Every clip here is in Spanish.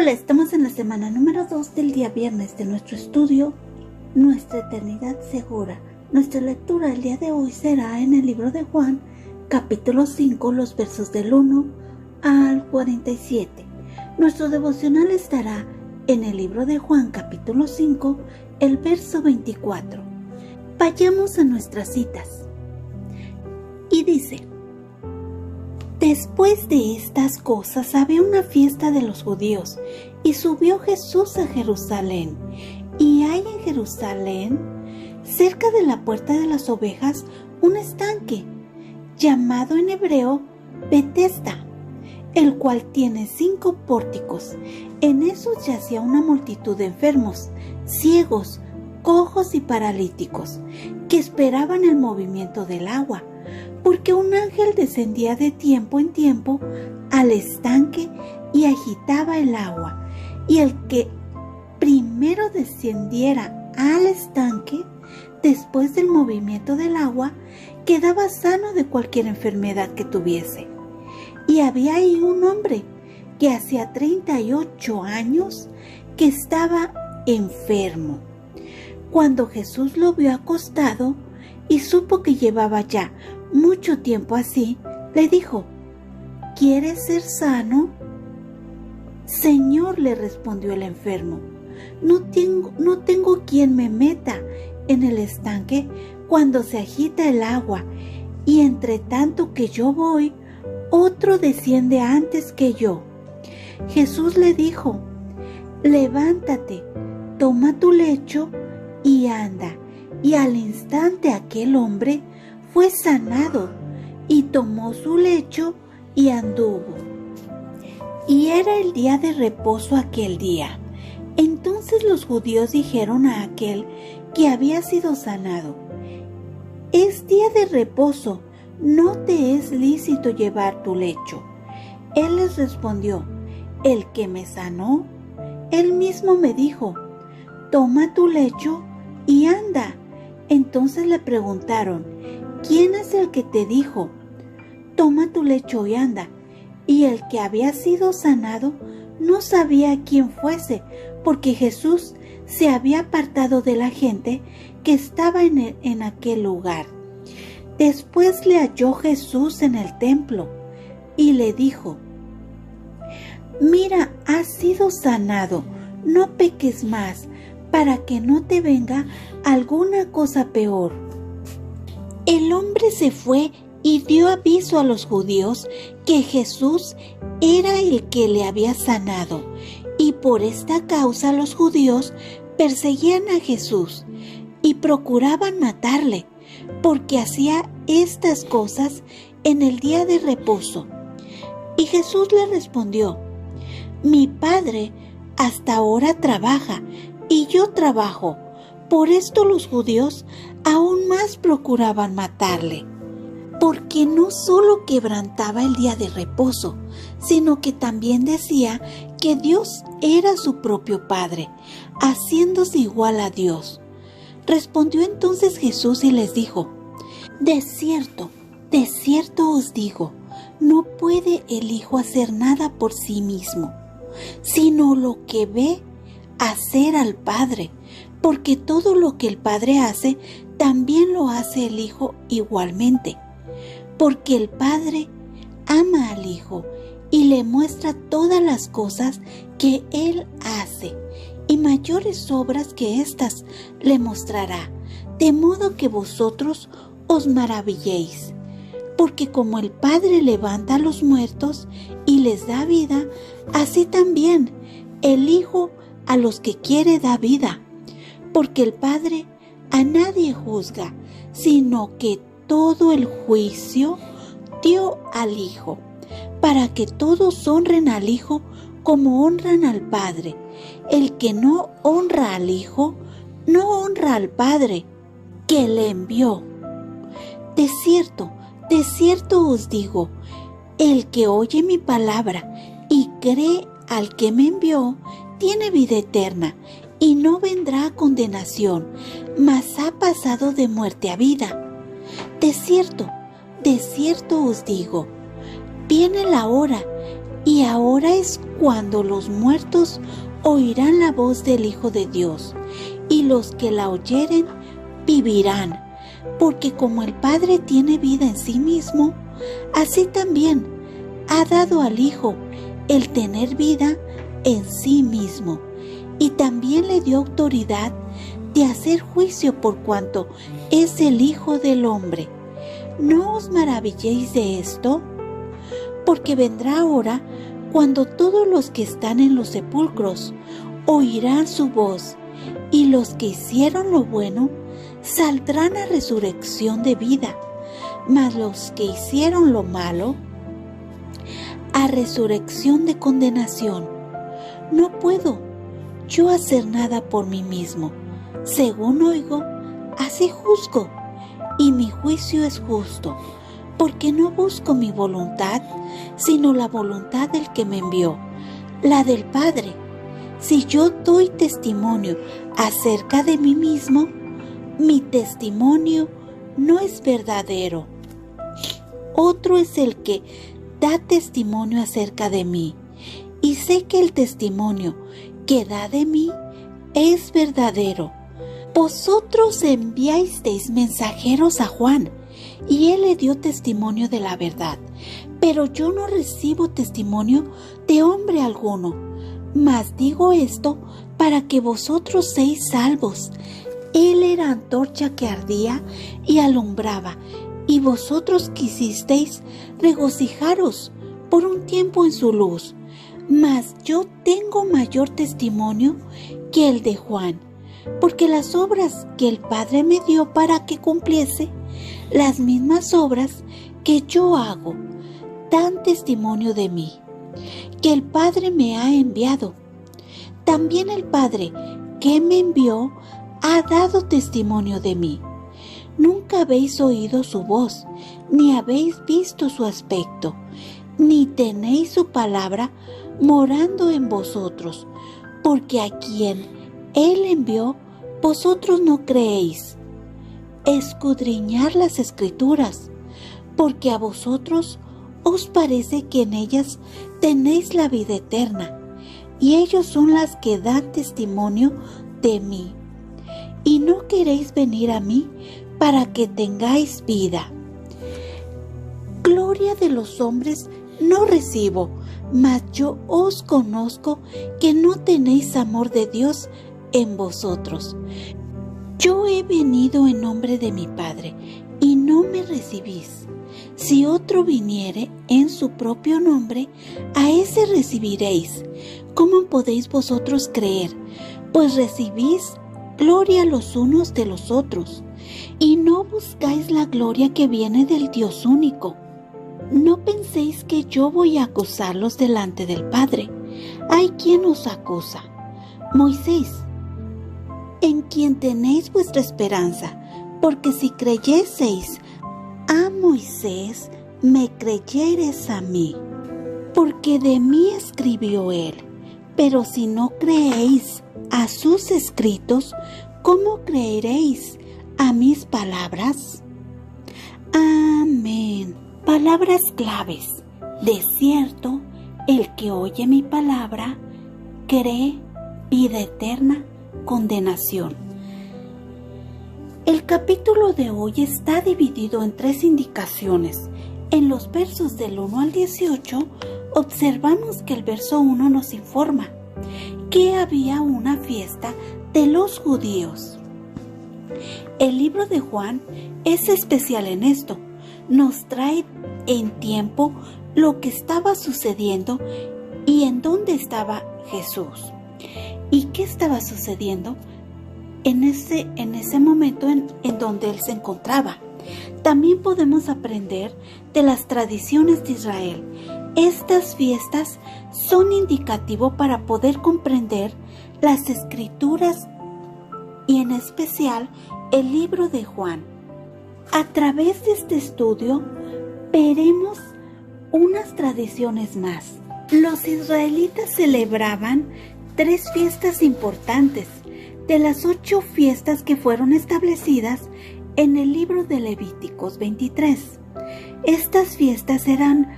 Hola, estamos en la semana número 2 del día viernes de nuestro estudio Nuestra Eternidad Segura. Nuestra lectura el día de hoy será en el libro de Juan, capítulo 5, los versos del 1 al 47. Nuestro devocional estará en el libro de Juan, capítulo 5, el verso 24. Vayamos a nuestras citas. Y dice: Después de estas cosas había una fiesta de los judíos, y subió Jesús a Jerusalén. Y hay en Jerusalén, cerca de la puerta de las ovejas, un estanque, llamado en hebreo Betesda, el cual tiene 5 pórticos. En esos yacía una multitud de enfermos, ciegos, cojos y paralíticos, que esperaban el movimiento del agua, porque un ángel descendía de tiempo en tiempo al estanque y agitaba el agua, y el que primero descendiera al estanque, después del movimiento del agua, quedaba sano de cualquier enfermedad que tuviese. Y había ahí un hombre que hacía 38 años que estaba enfermo. Cuando Jesús lo vio acostado y supo que llevaba ya mucho tiempo así, le dijo: ¿Quieres ser sano? Señor, le respondió el enfermo, no tengo quien me meta en el estanque cuando se agita el agua, y entre tanto que yo voy, otro desciende antes que yo. Jesús le dijo: levántate, toma tu lecho y anda. Y al instante aquel hombre fue sanado, y tomó su lecho y anduvo. Y era el día de reposo aquel día. Entonces los judíos dijeron a aquel que había sido sanado: es día de reposo, no te es lícito llevar tu lecho. Él les respondió: el que me sanó, él mismo me dijo: toma tu lecho y anda. Entonces le preguntaron: ¿quién es el que te dijo: toma tu lecho y anda? Y el que había sido sanado no sabía quién fuese, porque Jesús se había apartado de la gente que estaba en aquel lugar. Después le halló Jesús en el templo y le dijo: mira, has sido sanado, no peques más, para que no te venga alguna cosa peor. El hombre se fue y dio aviso a los judíos que Jesús era el que le había sanado, y por esta causa los judíos perseguían a Jesús y procuraban matarle, porque hacía estas cosas en el día de reposo. Y Jesús le respondió: mi Padre hasta ahora trabaja, y yo trabajo. Por esto los judíos aún más procuraban matarle, porque no solo quebrantaba el día de reposo, sino que también decía que Dios era su propio Padre, haciéndose igual a Dios. Respondió entonces Jesús y les dijo: de cierto os digo, no puede el Hijo hacer nada por sí mismo, sino lo que ve hacer al Padre, porque todo lo que el Padre hace, también lo hace el Hijo igualmente. Porque el Padre ama al Hijo y le muestra todas las cosas que Él hace, y mayores obras que éstas le mostrará, de modo que vosotros os maravilléis. Porque como el Padre levanta a los muertos y les da vida, así también el Hijo a los que quiere da vida. Porque el Padre a nadie juzga, sino que todo el juicio dio al Hijo, para que todos honren al Hijo como honran al Padre. El que no honra al Hijo, no honra al Padre que le envió. De cierto os digo, el que oye mi palabra y cree al que me envió, tiene vida eterna, y no vendrá a condenación, mas ha pasado de muerte a vida. De cierto os digo, viene la hora y ahora es cuando los muertos oirán la voz del Hijo de Dios, y los que la oyeren vivirán, porque como el Padre tiene vida en sí mismo, así también ha dado al Hijo el tener vida en sí mismo, y también le dio autoridad de hacer juicio por cuanto es el Hijo del Hombre. ¿No os maravilléis de esto? Porque vendrá hora cuando todos los que están en los sepulcros oirán su voz, y los que hicieron lo bueno saldrán a resurrección de vida, mas los que hicieron lo malo a resurrección de condenación. No puedo yo hacer nada por mí mismo. Según oigo, así juzgo, y mi juicio es justo, porque no busco mi voluntad, sino la voluntad del que me envió, la del Padre. Si yo doy testimonio acerca de mí mismo, mi testimonio no es verdadero. Otro es el que da testimonio acerca de mí, y sé que el testimonio que da de mí es verdadero. Vosotros enviasteis mensajeros a Juan, y él le dio testimonio de la verdad, pero yo no recibo testimonio de hombre alguno, mas digo esto para que vosotros seáis salvos. Él era antorcha que ardía y alumbraba, y vosotros quisisteis regocijaros por un tiempo en su luz. Mas yo tengo mayor testimonio que el de Juan, porque las obras que el Padre me dio para que cumpliese, las mismas obras que yo hago, dan testimonio de mí, que el Padre me ha enviado. También el Padre que me envió ha dado testimonio de mí. Nunca habéis oído su voz, ni habéis visto su aspecto, ni tenéis su palabra morando en vosotros, porque a quien Él envió, vosotros no creéis. Escudriñad las Escrituras, porque a vosotros os parece que en ellas tenéis la vida eterna, y ellos son las que dan testimonio de mí. Y no queréis venir a mí para que tengáis vida. Gloria de los hombres no recibo, mas yo os conozco que no tenéis amor de Dios en vosotros. Yo he venido en nombre de mi Padre, y no me recibís. Si otro viniere en su propio nombre, a ese recibiréis. ¿Cómo podéis vosotros creer? Pues recibís gloria los unos de los otros, y no buscáis la gloria que viene del Dios único. No penséis que yo voy a acusarlos delante del Padre. Hay quien os acusa, Moisés, en quien tenéis vuestra esperanza, porque si creyeseis a Moisés, me creyereis a mí, porque de mí escribió él. Pero si no creéis a sus escritos, ¿cómo creeréis a mis palabras? Amén. Palabras claves. De cierto, el que oye mi palabra, cree vida eterna, condenación. El capítulo de hoy está dividido en 3 indicaciones. En los versos del 1 al 18, observamos que el verso 1 nos informa que había una fiesta de los judíos. El libro de Juan es especial en esto. Nos trae en tiempo lo que estaba sucediendo y en dónde estaba Jesús. ¿Y qué estaba sucediendo en ese momento en donde él se encontraba? También podemos aprender de las tradiciones de Israel. Estas fiestas son indicativo para poder comprender las Escrituras y en especial el libro de Juan. A través de este estudio veremos unas tradiciones más. Los israelitas celebraban 3 fiestas importantes de las 8 fiestas que fueron establecidas en el libro de Levíticos 23. Estas fiestas eran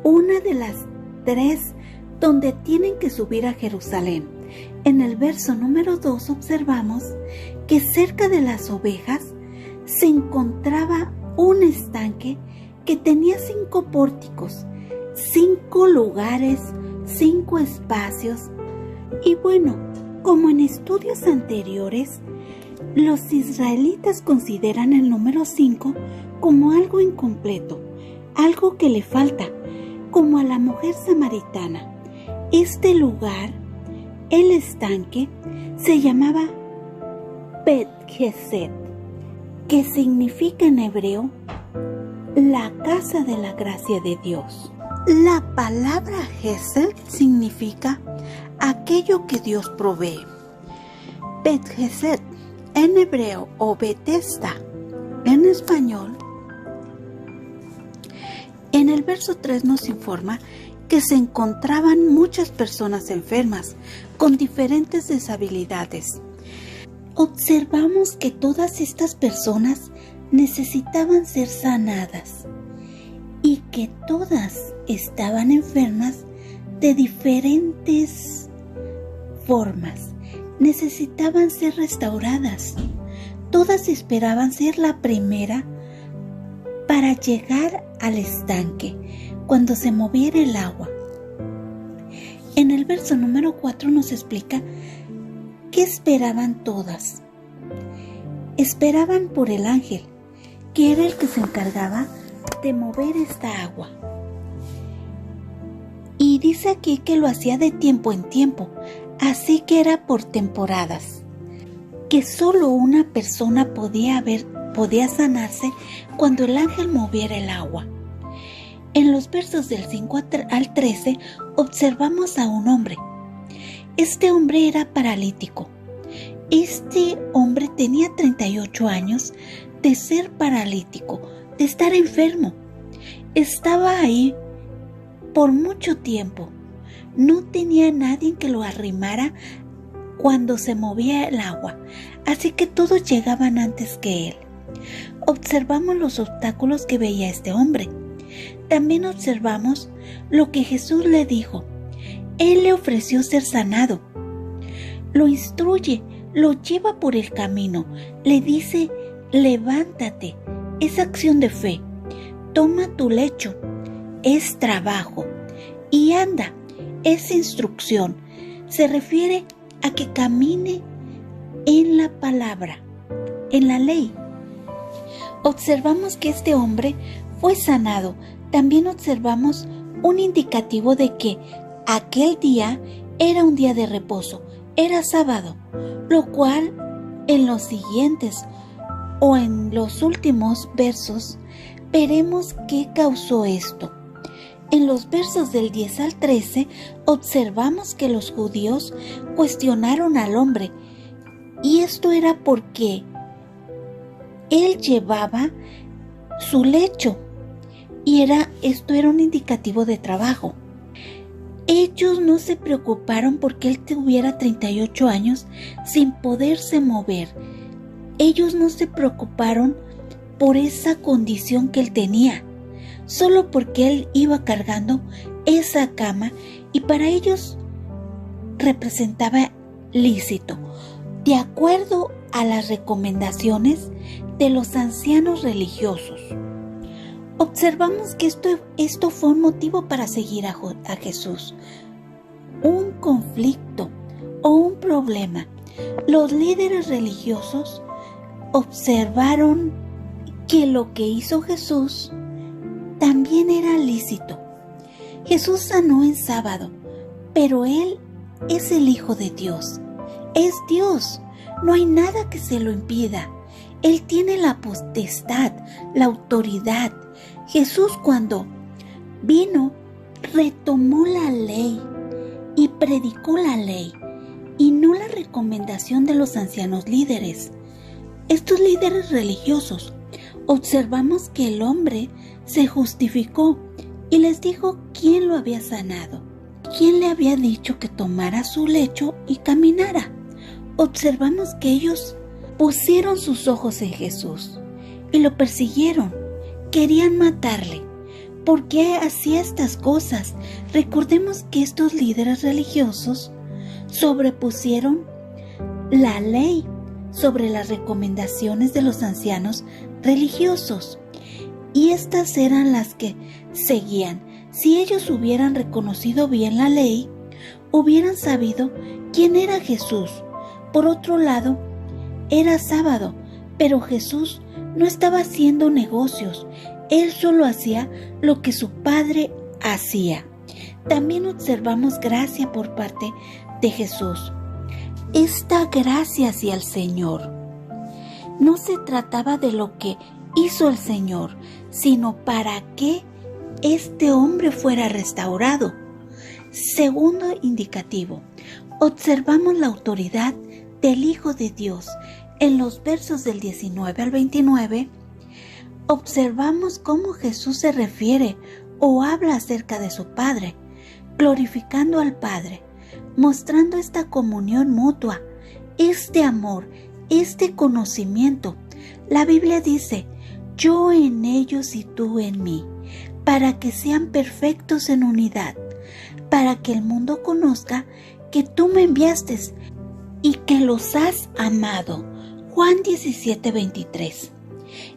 una de las 3, donde tienen que subir a Jerusalén. En el verso número 2 observamos que cerca de las ovejas se encontraba un estanque que tenía 5 pórticos, 5 lugares, 5 espacios. Y bueno, como en estudios anteriores, los israelitas consideran el número 5 como algo incompleto, algo que le falta, como a la mujer samaritana. Este lugar, el estanque, se llamaba Bet-Gesed, que significa en hebreo la casa de la gracia de Dios. La palabra Gesed significa aquello que Dios provee. Bet-Gesed en hebreo o Betesda en español. En el verso 3 nos informa que se encontraban muchas personas enfermas con diferentes deshabilidades. Observamos que todas estas personas necesitaban ser sanadas y que todas estaban enfermas de diferentes formas. Necesitaban ser restauradas. Todas esperaban ser la primera para llegar al estanque cuando se moviera el agua. En el verso número 4 nos explica que esperaban todas. Esperaban por el ángel, que era el que se encargaba de mover esta agua. Y dice aquí que lo hacía de tiempo en tiempo, así que era por temporadas, que solo una persona podía sanarse cuando el ángel moviera el agua. En los versos del 5 al 13 observamos a un hombre. Este hombre era paralítico. Este hombre tenía 38 años de ser paralítico, de estar enfermo. Estaba ahí por mucho tiempo. No tenía nadie que lo arrimara cuando se movía el agua, así que todos llegaban antes que él. Observamos los obstáculos que veía este hombre. También observamos lo que Jesús le dijo. Él le ofreció ser sanado. Lo instruye, lo lleva por el camino. Le dice, levántate. Es acción de fe. Toma tu lecho. Es trabajo. Y anda. Es instrucción. Se refiere a que camine en la palabra, en la ley. Observamos que este hombre fue sanado. También observamos un indicativo de que aquel día era un día de reposo, era sábado, lo cual en los siguientes o en los últimos versos veremos qué causó esto. En los versos del 10 al 13 observamos que los judíos cuestionaron al hombre, y esto era porque él llevaba su lecho y esto era un indicativo de trabajo. Ellos no se preocuparon porque él tuviera 38 años sin poderse mover. Ellos no se preocuparon por esa condición que él tenía, solo porque él iba cargando esa cama y para ellos representaba lícito, de acuerdo a las recomendaciones de los ancianos religiosos. Observamos que esto fue un motivo para seguir a Jesús. Un conflicto o un problema. Los líderes religiosos observaron que lo que hizo Jesús también era lícito. Jesús sanó en sábado, pero Él es el Hijo de Dios. Es Dios. No hay nada que se lo impida. Él tiene la potestad, la autoridad. Jesús, cuando vino, retomó la ley y predicó la ley y no la recomendación de los ancianos líderes. Estos líderes religiosos, observamos que el hombre se justificó y les dijo quién lo había sanado, quién le había dicho que tomara su lecho y caminara. Observamos que ellos pusieron sus ojos en Jesús y lo persiguieron. Querían matarle ¿por qué hacía estas cosas? Recordemos que estos líderes religiosos sobrepusieron la ley sobre las recomendaciones de los ancianos religiosos, y estas eran las que seguían. Si ellos hubieran reconocido bien la ley, hubieran sabido quién era Jesús. Por otro lado, era sábado, pero Jesús no estaba haciendo negocios. Él solo hacía lo que su Padre hacía. También observamos gracia por parte de Jesús. Esta gracia hacia el Señor no se trataba de lo que hizo el Señor, sino para que este hombre fuera restaurado. Segundo indicativo, observamos la autoridad del Hijo de Dios. En los versos del 19 al 29, observamos cómo Jesús se refiere o habla acerca de su Padre, glorificando al Padre, mostrando esta comunión mutua, este amor, este conocimiento. La Biblia dice: yo en ellos y tú en mí, para que sean perfectos en unidad, para que el mundo conozca que tú me enviaste y que los has amado. Juan 17:23.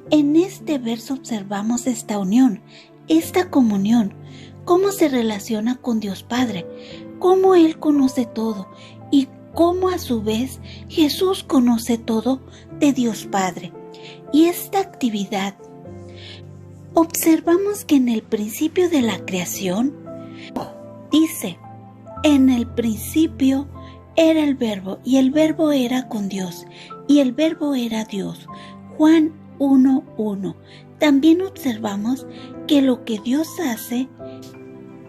En este verso observamos esta unión, esta comunión, cómo se relaciona con Dios Padre, cómo Él conoce todo y cómo a su vez Jesús conoce todo de Dios Padre. Y esta actividad, observamos que en el principio de la creación, dice: en el principio era el Verbo, y el Verbo era con Dios, y el Verbo era Dios. Juan 1:1. También observamos que lo que Dios hace,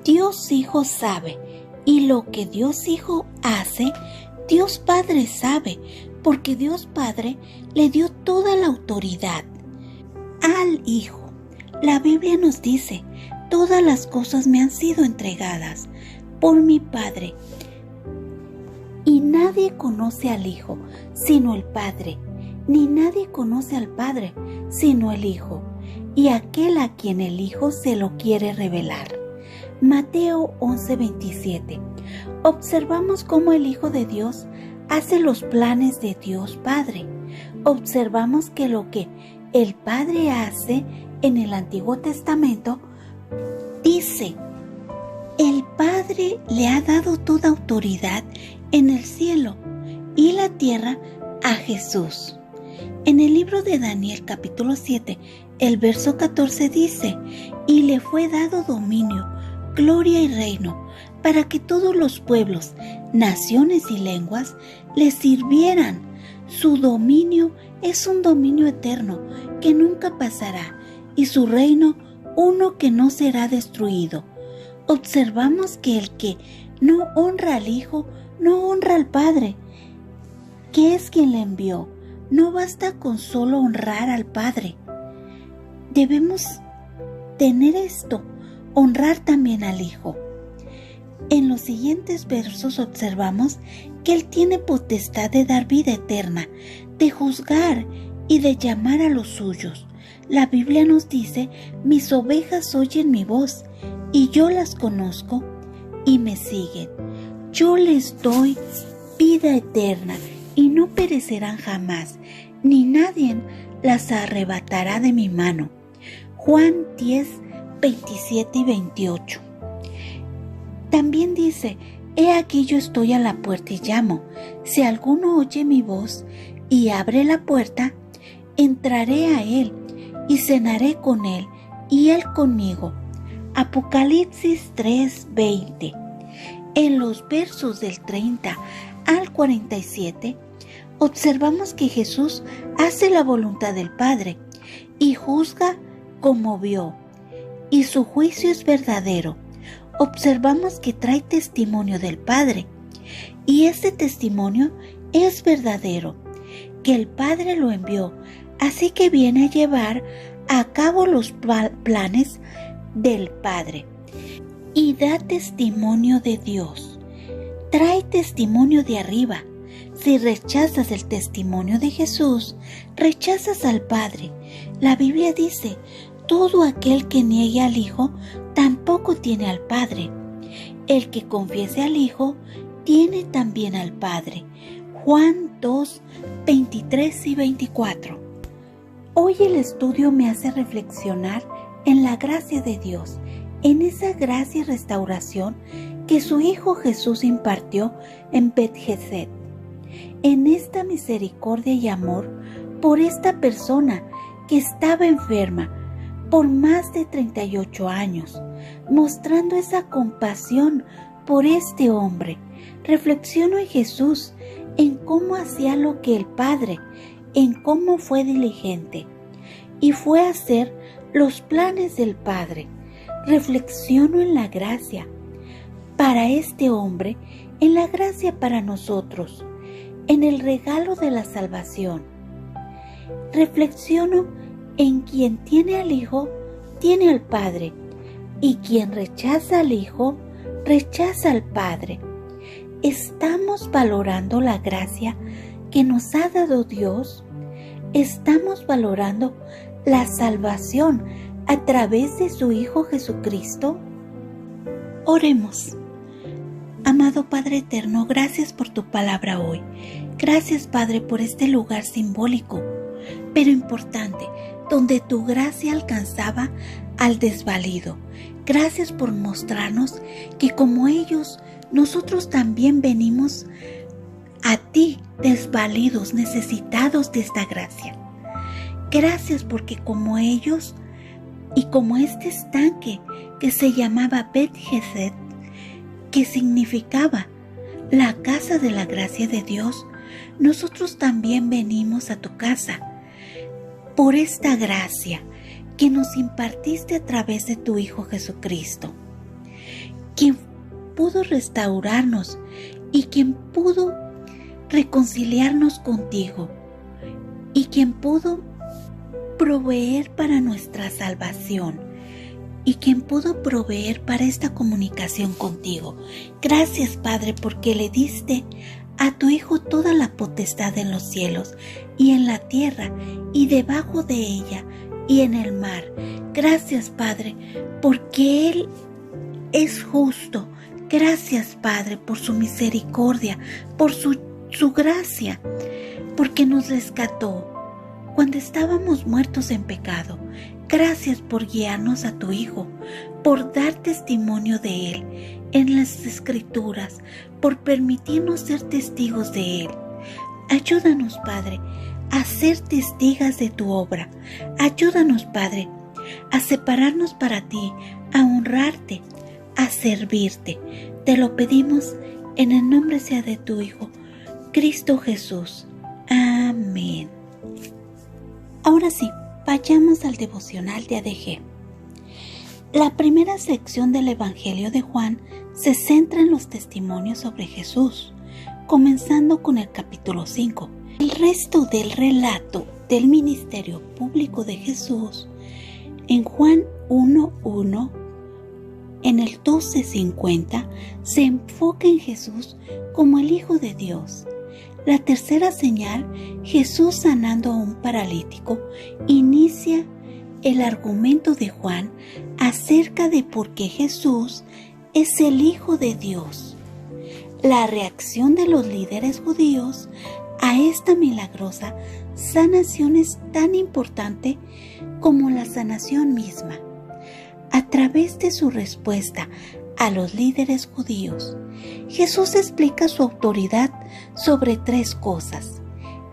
Dios Hijo sabe, y lo que Dios Hijo hace, Dios Padre sabe, porque Dios Padre le dio toda la autoridad al Hijo. La Biblia nos dice: todas las cosas me han sido entregadas por mi Padre, y nadie conoce al Hijo sino el Padre, ni nadie conoce al Padre sino el Hijo, y aquel a quien el Hijo se lo quiere revelar. Mateo 11:27. Observamos cómo el Hijo de Dios hace los planes de Dios Padre. Observamos que lo que el Padre hace en el Antiguo Testamento, dice: el Padre le ha dado toda autoridad en el cielo y la tierra a Jesús. En el libro de Daniel capítulo 7, el verso 14 dice: y le fue dado dominio, gloria y reino, para que todos los pueblos, naciones y lenguas le sirvieran. Su dominio es un dominio eterno que nunca pasará, y su reino uno que no será destruido. Observamos que el que no honra al Hijo, no honra al Padre, que es quien le envió. No basta con solo honrar al Padre. Debemos tener esto, honrar también al Hijo. En los siguientes versos observamos que Él tiene potestad de dar vida eterna, de juzgar y de llamar a los suyos. La Biblia nos dice: mis ovejas oyen mi voz, y yo las conozco y me siguen. Yo les doy vida eterna, y no perecerán jamás, ni nadie las arrebatará de mi mano. Juan 10:27 y 28. También dice: he aquí yo estoy a la puerta y llamo. Si alguno oye mi voz y abre la puerta, entraré a él y cenaré con él y él conmigo. Apocalipsis 3:20. En los versos del 30 al 47, observamos que Jesús hace la voluntad del Padre y juzga como vio, y su juicio es verdadero. Observamos que trae testimonio del Padre, y ese testimonio es verdadero, que el Padre lo envió, así que viene a llevar a cabo los planes del Padre, y da testimonio de Dios. Trae testimonio de arriba. Si rechazas el testimonio de Jesús, rechazas al Padre. La Biblia dice: todo aquel que niegue al Hijo tampoco tiene al Padre. El que confiese al Hijo, tiene también al Padre. Juan 2, 23 y 24. Hoy el estudio me hace reflexionar en la gracia de Dios, en esa gracia y restauración que su Hijo Jesús impartió en Bet-Hesed, en esta misericordia y amor por esta persona que estaba enferma por más de 38 años, mostrando esa compasión por este hombre. Reflexiono en Jesús, en cómo hacía lo que el Padre, en cómo fue diligente y fue a hacer los planes del Padre. Reflexiono en la gracia para este hombre, en la gracia para nosotros, en el regalo de la salvación. Reflexiono en quien tiene al Hijo, tiene al Padre, y quien rechaza al Hijo, rechaza al Padre. ¿Estamos valorando la gracia que nos ha dado Dios? ¿Estamos valorando la salvación a través de su Hijo Jesucristo? Oremos. Amado Padre eterno, gracias por tu palabra hoy. Gracias, Padre, por este lugar simbólico, pero importante, donde tu gracia alcanzaba al desvalido. Gracias por mostrarnos que como ellos, nosotros también venimos a ti, desvalidos, necesitados de esta gracia. Gracias porque como ellos y como este estanque que se llamaba Bet-Hesed, que significaba la casa de la gracia de Dios, nosotros también venimos a tu casa por esta gracia que nos impartiste a través de tu Hijo Jesucristo, quien pudo restaurarnos y quien pudo reconciliarnos contigo y quien pudo proveer para nuestra salvación y quien pudo proveer para esta comunicación contigo. Gracias, Padre, porque le diste a tu Hijo toda la potestad en los cielos y en la tierra y debajo de ella y en el mar. Gracias, Padre, porque Él es justo. Gracias, Padre, por su misericordia, por su gracia, porque nos rescató cuando estábamos muertos en pecado. Gracias por guiarnos a tu Hijo, por dar testimonio de Él en las Escrituras, por permitirnos ser testigos de Él. Ayúdanos, Padre, a ser testigas de tu obra. Ayúdanos, Padre, a separarnos para ti, a honrarte, a servirte. Te lo pedimos en el nombre sea de tu Hijo, Cristo Jesús. Amén. Ahora sí, vayamos al devocional de ADG. La primera sección del Evangelio de Juan se centra en los testimonios sobre Jesús, comenzando con el capítulo 5. El resto del relato del ministerio público de Jesús en Juan 1:1, en el 12:50, se enfoca en Jesús como el Hijo de Dios. La tercera señal, Jesús sanando a un paralítico, inicia el argumento de Juan acerca de por qué Jesús es el Hijo de Dios. La reacción de los líderes judíos a esta milagrosa sanación es tan importante como la sanación misma. A través de su respuesta a los líderes judíos, Jesús explica su autoridad sobre tres cosas: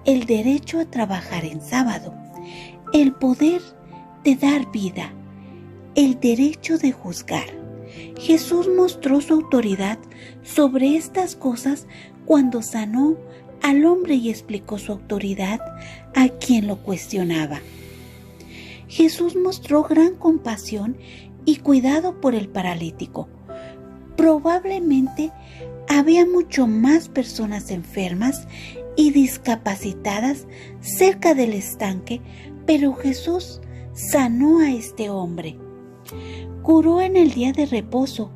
el derecho a trabajar en sábado, el poder de dar vida, el derecho de juzgar. Jesús mostró su autoridad sobre estas cosas cuando sanó al hombre y explicó su autoridad a quien lo cuestionaba. Jesús mostró gran compasión y cuidado por el paralítico. Probablemente había mucho más personas enfermas y discapacitadas cerca del estanque, pero Jesús sanó a este hombre. Curó en el día de reposo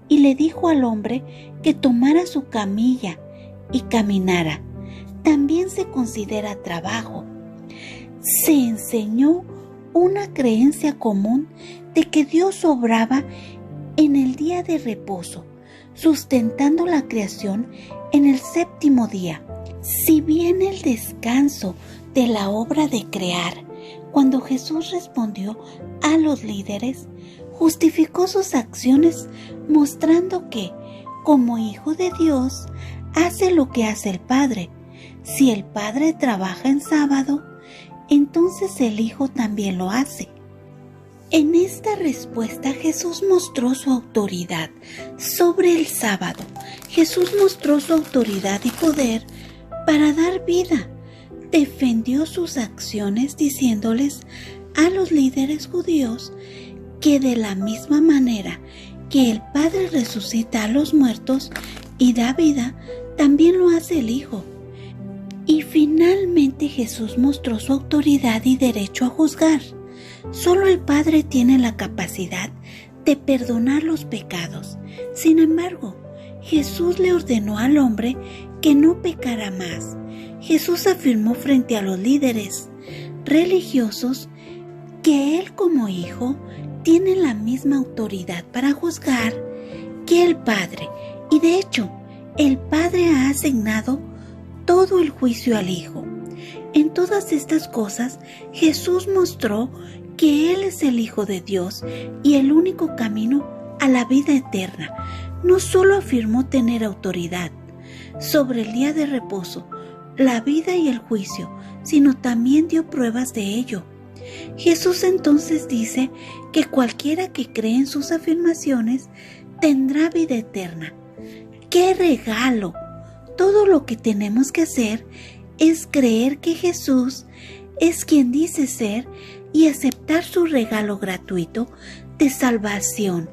y le dijo al hombre que tomara su camilla y caminara. También se considera trabajo. Se enseñó una creencia común de que Dios obraba en el día de reposo, sustentando la creación en el séptimo día. Si bien el descanso de la obra de crear, cuando Jesús respondió a los líderes, justificó sus acciones mostrando que, como Hijo de Dios, hace lo que hace el Padre. Si el Padre trabaja en sábado, entonces el Hijo también lo hace. En esta respuesta Jesús mostró su autoridad sobre el sábado. Jesús mostró su autoridad y poder para dar vida. Defendió sus acciones diciéndoles a los líderes judíos que de la misma manera que el Padre resucita a los muertos y da vida, también lo hace el Hijo. Y finalmente Jesús mostró su autoridad y derecho a juzgar. Solo el Padre tiene la capacidad de perdonar los pecados. Sin embargo, Jesús le ordenó al hombre que no pecara más. Jesús afirmó frente a los líderes religiosos que él como Hijo tiene la misma autoridad para juzgar que el Padre. Y de hecho, el Padre ha asignado todo el juicio al Hijo. En todas estas cosas, Jesús mostró que Él es el Hijo de Dios y el único camino a la vida eterna. No solo afirmó tener autoridad sobre el día de reposo, la vida y el juicio, sino también dio pruebas de ello. Jesús entonces dice que cualquiera que cree en sus afirmaciones tendrá vida eterna. ¡Qué regalo! Todo lo que tenemos que hacer es creer que Jesús es quien dice ser y aceptar su regalo gratuito de salvación,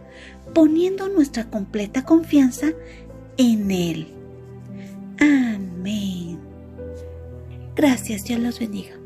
poniendo nuestra completa confianza en Él. Amén. Gracias, Dios los bendiga.